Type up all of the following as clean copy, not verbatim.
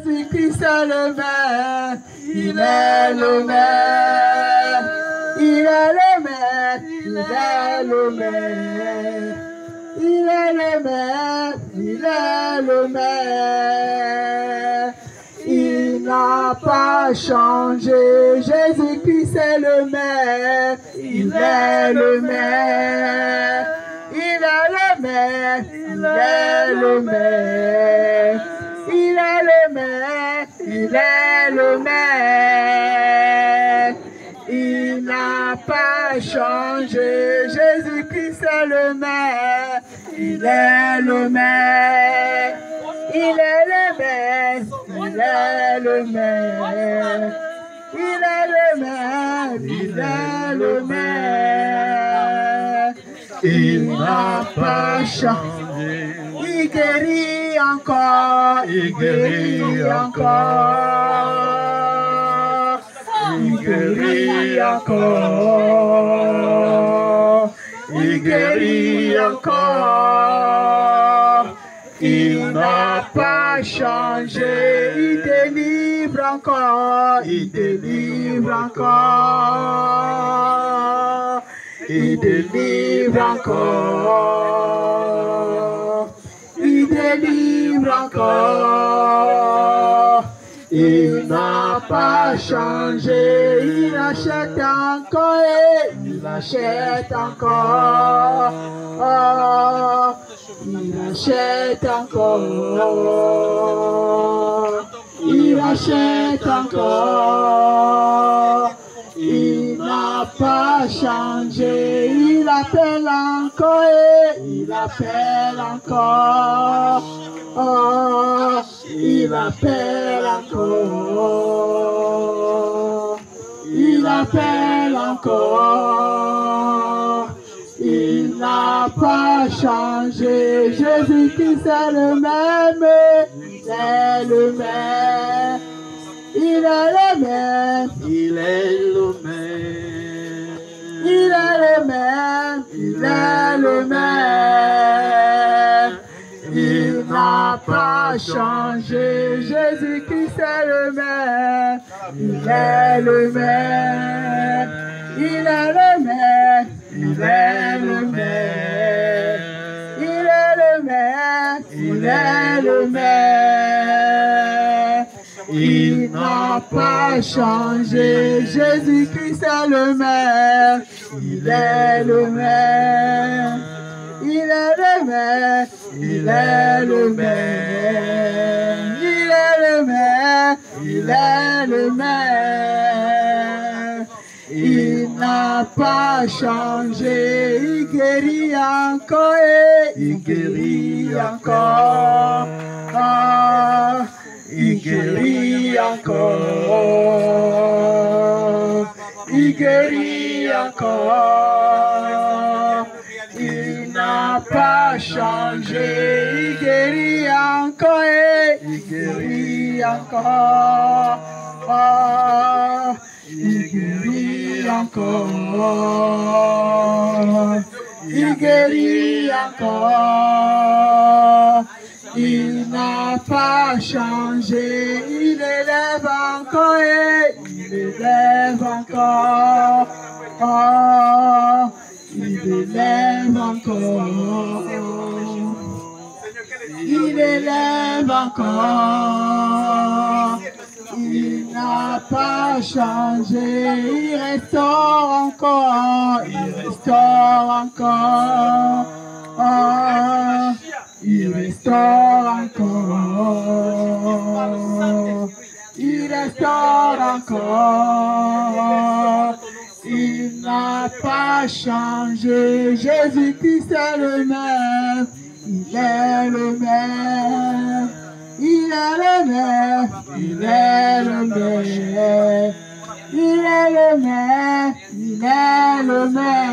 Jésus-Christ est le maître, il est le maître, il est le maître, il est le maître, il est le maître, il est le maître. Il n'a pas changé, Jésus-Christ est le maître, il est le maître, il est le maître, il est le maître. Il est le maître, il est le maître, il n'a pas changé, Jésus-Christ est le maître, il est le maître, il est le maître, il est le maître, il est le maître, il est le maître, il n'a pas changé. Il guérit encore, il guérit encore, il guérit encore, il guérit encore, il n'a pas changé, il délivre encore, il délivre encore, il délivre encore. Il délivre encore, il n'a pas changé, il achète encore et il achète encore, il achète encore, il achète encore. Il n'a pas changé, il appelle encore et il appelle encore, il appelle encore, il appelle encore, il n'a pas changé, Jésus-Christ est le même, il est le même. Il est le même, il est le même, il est le même, il est le même. Il n'a pas changé, Jésus-Christ est le même, il est le même, il est le même, il est le même, il est le même, il est le même. Il n'a pas changé, Jésus-Christ est le même, il est le même, il est le même, il est le même, il est le même, il est le même. Il n'a pas changé, il guérit encore et il guérit encore. Il guérit encore, il guérit encore, il n'a pas changé, il guérit encore et il guérit encore, il guérit encore, il guérit encore. Il n'a pas changé, il élève encore et il élève encore, il élève encore, il élève encore, il n'a pas changé, il restaure encore, il restaure encore. Il restaure encore, il restaure encore, il n'a pas changé, Jésus-Christ est le même, il est le même, il est le même, il est le même, il est le même, il est le même.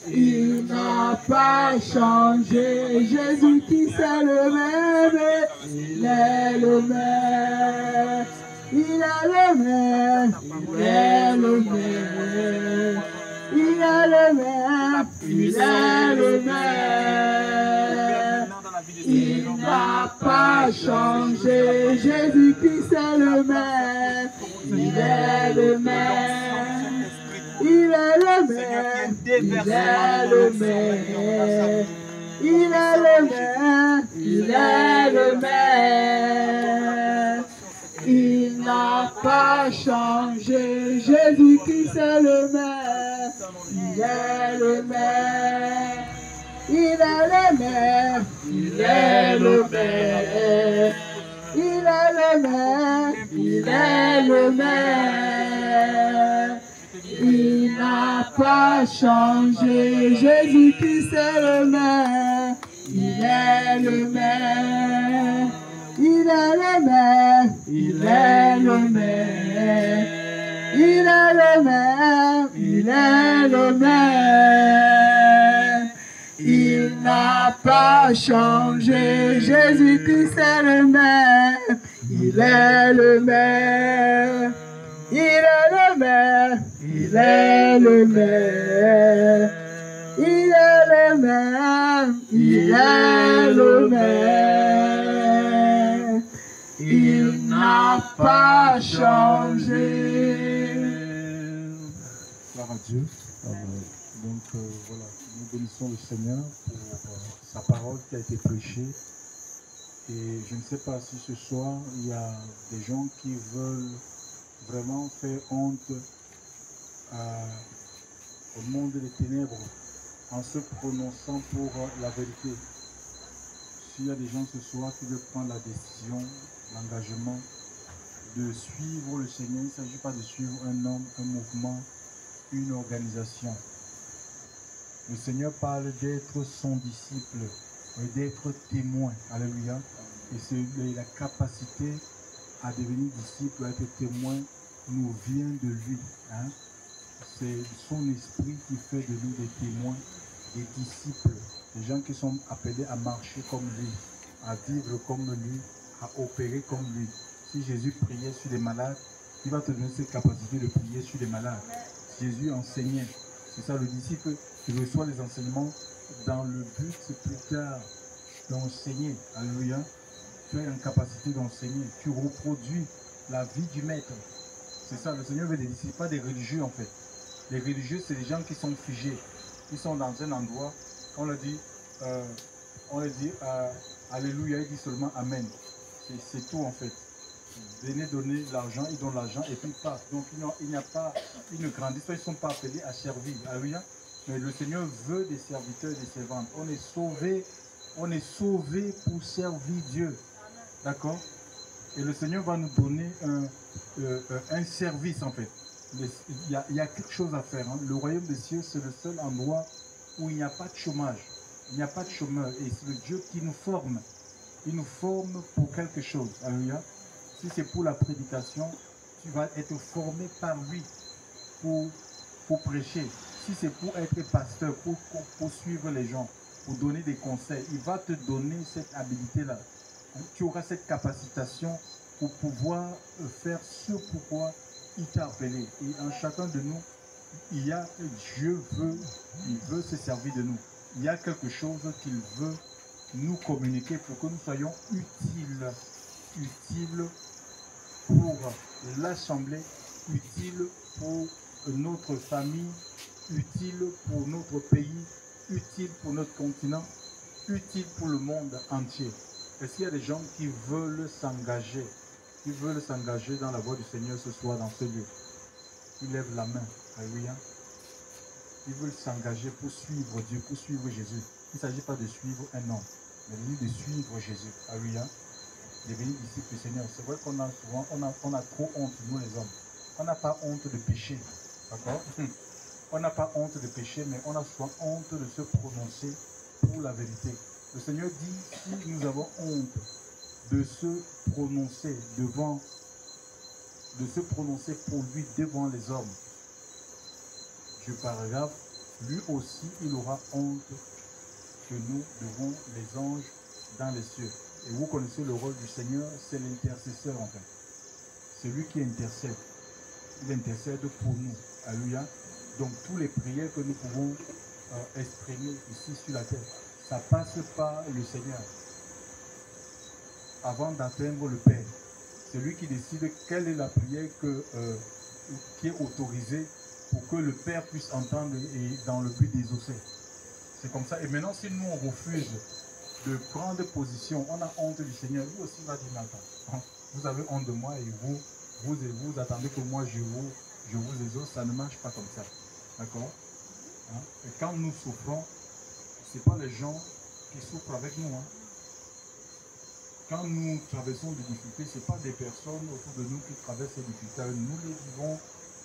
Il n'a pas changé, Jésus-Christ est le même, il est le même, il est le même, il est le même, il est le même, il est le même. Il n'a n'a pas changé. Jésus-Christ est le même. Il est le même. Il est le même. Il est le même. Il est le même. Il est le même. Il n'a pas changé. Jésus-Christ est le même. Il est le même. Il est le même. Il est le même. Il est le même. Il est le même. Il n'a pas changé. Jésus-Christ est le même. Il est le même. Il est le même. Il est le même. Il est le même. Il est le même. Il n'a pas changé. Jésus-Christ est le même. Il est le même. Il est le même. Il est le même. Il est le même. Il est le même. Il n'a pas changé. Gloire à Dieu. Donc voilà, nous bénissons le Seigneur pour sa parole qui a été prêchée. Et je ne sais pas si ce soir, il y a des gens qui veulent vraiment faire honte au monde des ténèbres en se prononçant pour la vérité. S'il y a des gens ce soir qui veulent prendre la décision, l'engagement de suivre le Seigneur, il ne s'agit pas de suivre un homme, un mouvement, une organisation. Le Seigneur parle d'être son disciple et d'être témoin. Alléluia. Et c'est la capacité à devenir disciple, à être témoin, nous vient de lui. Hein? C'est son esprit qui fait de nous des témoins, des disciples, des gens qui sont appelés à marcher comme lui, à vivre comme lui, à opérer comme lui. Si Jésus priait sur les malades, il va te donner cette capacité de prier sur les malades. Jésus enseignait. C'est ça, le disciple qui reçoit les enseignements dans le but, c'est plus tard d'enseigner. Alléluia. Tu es en capacité d'enseigner. Tu reproduis la vie du maître. C'est ça, le Seigneur veut des disciples, pas des religieux en fait. Les religieux, c'est des gens qui sont figés. Ils sont dans un endroit, on leur dit Alléluia, ils disent seulement Amen. C'est tout en fait. Venez donner l'argent, ils donnent l'argent et puis ils partent. Donc il n'y a pas une grande histoire, ils ne sont pas appelés à servir. Alléluia. Mais le Seigneur veut des serviteurs et des servantes. On est sauvés pour servir Dieu. D'accord? Et le Seigneur va nous donner un service en fait. Il y a quelque chose à faire. Hein. Le royaume des cieux, c'est le seul endroit où il n'y a pas de chômage. Il n'y a pas de chômeur. Et c'est le Dieu qui nous forme. Il nous forme pour quelque chose. Alléluia. Si c'est pour la prédication, tu vas être formé par lui pour prêcher. Si c'est pour être pasteur, pour suivre les gens, pour donner des conseils, il va te donner cette habilité-là. Tu auras cette capacitation pour pouvoir faire ce pourquoi il t'a appelé. Et en chacun de nous, Dieu veut se servir de nous. Il y a quelque chose qu'il veut nous communiquer pour que nous soyons utiles pour l'assemblée, utiles pour notre famille, utiles pour notre pays, utiles pour notre continent, utiles pour le monde entier. Est-ce qu'il y a des gens qui veulent s'engager dans la voie du Seigneur ce soir dans ce lieu? Ils lèvent la main. Alléluia. Ils veulent s'engager pour suivre Dieu, pour suivre Jésus. Il ne s'agit pas de suivre un homme, mais de suivre Jésus. Alléluia. Devenir disciple du Seigneur. C'est vrai qu'on a souvent, on a trop honte, nous les hommes. On n'a pas honte de pécher. D'accord? On n'a pas honte de pécher, mais on a souvent honte de se prononcer pour la vérité. Le Seigneur dit, si nous avons honte de se prononcer pour lui devant les hommes, je paragraphe, lui aussi il aura honte que nous devant les anges dans les cieux. Et vous connaissez le rôle du Seigneur, c'est l'intercesseur en fait. C'est lui qui intercède. Il intercède pour nous. Alléluia. Donc tous les prières que nous pouvons exprimer ici sur la terre, ça passe par le Seigneur. avant d'atteindre le Père. C'est lui qui décide quelle est la prière qui est autorisée pour que le Père puisse entendre et dans le but d'exaucer. C'est comme ça. Et maintenant, si nous, on refuse de prendre position, on a honte du Seigneur. Lui aussi va dire, attends, vous avez honte de moi et vous attendez que moi je vous exauce. Ça ne marche pas comme ça. D'accord? Hein? Et quand nous souffrons, ce n'est pas les gens qui souffrent avec nous. Hein. Quand nous traversons des difficultés, ce n'est pas des personnes autour de nous qui traversent ces difficultés. Nous les vivons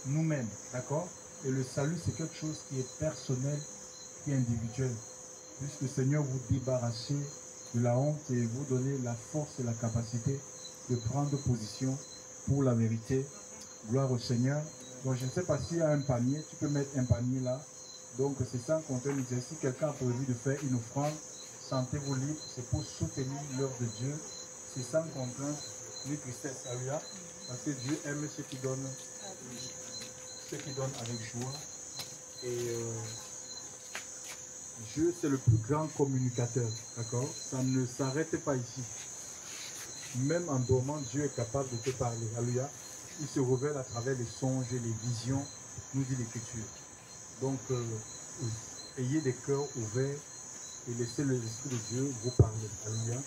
nous-mêmes. D'accord? Et le salut, c'est quelque chose qui est personnel, qui est individuel. Puisque le Seigneur vous débarrasser de la honte et vous donner la force et la capacité de prendre position pour la vérité. Gloire au Seigneur. Donc je ne sais pas s'il y a un panier, tu peux mettre un panier là. Donc c'est ça qu'on te dit. Si quelqu'un a prévu de faire une offrande, sentez-vous libre, c'est pour soutenir l'œuvre de Dieu. C'est sans contrainte ni tristesse. Alléluia. Parce que Dieu aime ceux qui donnent avec joie. Et Dieu, c'est le plus grand communicateur. D'accord? Ça ne s'arrête pas ici. Même en dormant, Dieu est capable de te parler. Alléluia. Il se révèle à travers les songes et les visions, nous dit l'Écriture. Donc, ayez des cœurs ouverts et laissez l'Esprit de Dieu vous parler. Alléluia.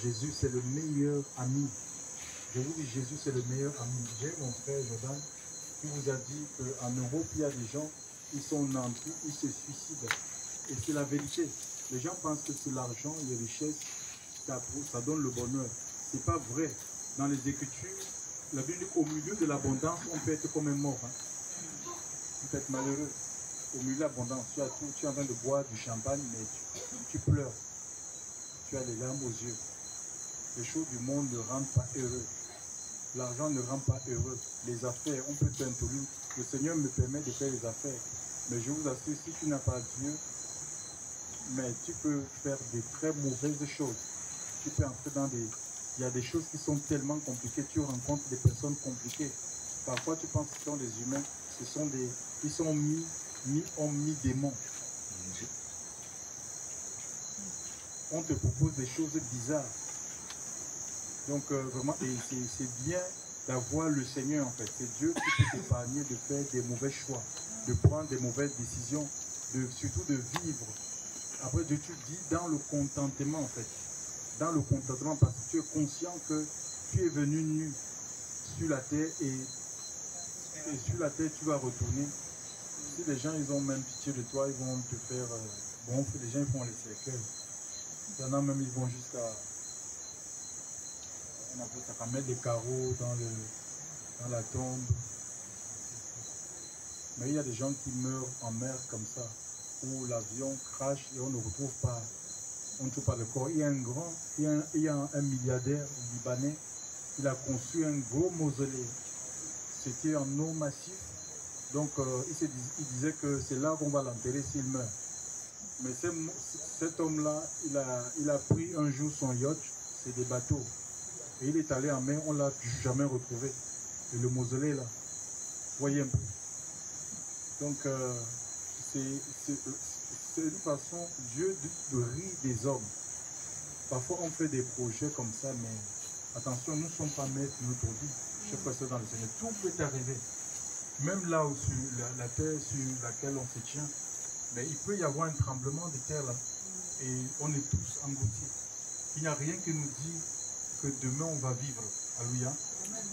Jésus, c'est le meilleur ami. Je vous dis, Jésus, c'est le meilleur ami. J'ai mon frère Jordan qui vous a dit qu'en Europe, il y a des gens, ils sont nantis, ils se suicident. Et c'est la vérité. Les gens pensent que c'est l'argent, les richesses, ça donne le bonheur. Ce n'est pas vrai. Dans les Écritures, la Bible dit qu'au milieu de l'abondance, on peut être comme un mort. Hein. On peut être malheureux. Au milieu de l'abondance, tu es en train de boire du champagne, mais tu pleures. Tu as les larmes aux yeux. Les choses du monde ne rendent pas heureux. L'argent ne rend pas heureux. Les affaires, on peut t'introduire. Le Seigneur me permet de faire les affaires. Mais je vous assure, si tu n'as pas Dieu, mais tu peux faire des très mauvaises choses. Tu peux entrer dans des... Il y a des choses qui sont tellement compliquées. Tu rencontres des personnes compliquées. Parfois, tu penses que ce sont des humains. Ce sont des... Ils sont mi-hommes, mi-démons. On te propose des choses bizarres. Donc, vraiment, c'est bien d'avoir le Seigneur, en fait. C'est Dieu qui peut t'épargner de faire des mauvais choix, de prendre des mauvaises décisions, surtout de vivre. Après, Dieu te dit dans le contentement, en fait. Dans le contentement, parce que tu es conscient que tu es venu nu sur la terre et sur la terre, tu vas retourner. Si les gens, ils ont même pitié de toi, ils vont te faire gonfler. Les gens, ils font les cercueils. Il y en a même, ils vont jusqu'à... On appelle ça, mettre des carreaux dans la tombe. Mais il y a des gens qui meurent en mer comme ça, où l'avion crache et on ne retrouve pas, le corps. Il y a un milliardaire libanais, il a construit un gros mausolée. C'était en eau massif. Donc il disait que c'est là qu'on va l'enterrer s'il meurt. Mais cet homme-là, il a pris un jour son yacht, c'est des bateaux. Et il est allé en mer, on ne l'a jamais retrouvé. Et le mausolée là, voyez un peu. Donc c'est une façon, Dieu de rire des hommes. Parfois on fait des projets comme ça, mais attention, nous ne sommes pas maîtres de notre vie. Je fais ça dans le Seigneur. Tout peut arriver. Même là où sur la terre sur laquelle on se tient, mais il peut y avoir un tremblement de terre là. Et on est tous engloutis. Il n'y a rien qui nous dit que demain on va vivre. Alléluia.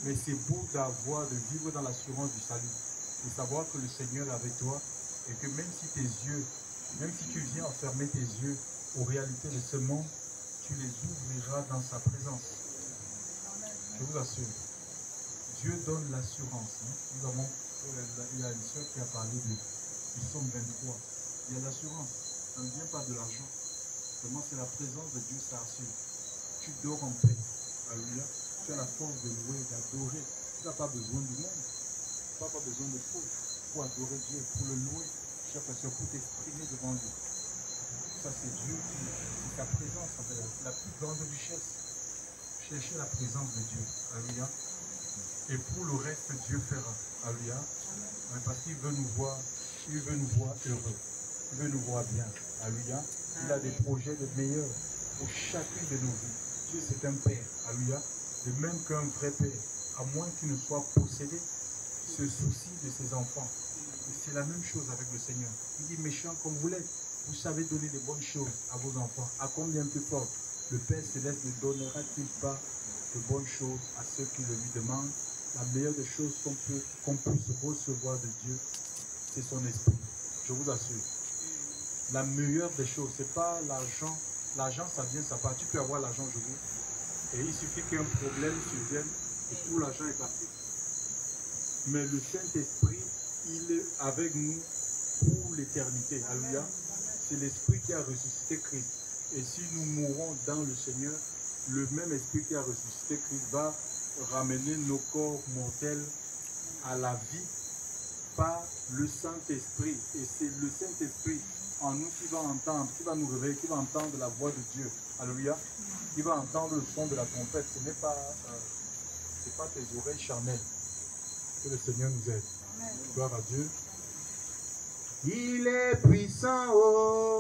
Mais c'est beau de vivre dans l'assurance du salut. De savoir que le Seigneur est avec toi et que même si tu viens enfermer tes yeux aux réalités de ce monde, tu les ouvriras dans sa présence. Je vous assure. Dieu donne l'assurance. Hein. Il y a une soeur qui a parlé du psaume 23. Il y a l'assurance. Ça ne vient pas de l'argent. Seulement c'est la présence de Dieu, ça assure. Tu dors en paix. Alléluia. Tu as la force de louer, d'adorer. Tu n'as pas besoin du monde. Tu n'as pas besoin de foule pour adorer Dieu, pour le louer. Cher pasteur, pour t'exprimer devant lui. Ça c'est Dieu, c'est sa présence. C'est la plus grande richesse. Cherchez la présence de Dieu. Alléluia. Et pour le reste, Dieu fera. Alléluia. Parce qu'il veut nous voir, heureux. Il veut nous voir bien. Alléluia. Il a des projets de meilleurs pour chacune de nos vies. Dieu c'est un père. Alléluia. De même qu'un vrai père, à moins qu'il ne soit possédé, se soucie de ses enfants. Et c'est la même chose avec le Seigneur. Il dit, méchant comme vous l'êtes, vous savez donner des bonnes choses à vos enfants. À combien plus fort le Père Céleste ne donnera-t-il pas de bonnes choses à ceux qui le lui demandent? La meilleure des choses qu'on puisse recevoir de Dieu, c'est son esprit. Je vous assure. La meilleure des choses, ce n'est pas l'argent. L'argent, ça vient, ça part. Tu peux avoir l'argent aujourd'hui. Et il suffit qu'un problème survienne et tout l'argent est parti. Mais le Saint-Esprit, il est avec nous pour l'éternité. Alléluia. C'est l'Esprit qui a ressuscité Christ. Et si nous mourons dans le Seigneur, le même Esprit qui a ressuscité Christ va ramener nos corps mortels à la vie par le Saint-Esprit. Et c'est le Saint-Esprit en nous qui va entendre, qui va nous réveiller, qui va entendre la voix de Dieu. Alléluia. Qui va entendre le son de la trompette. Ce n'est pas, pas tes oreilles charnelles. Que le Seigneur nous aide. Gloire à Dieu. Il est puissant, oh.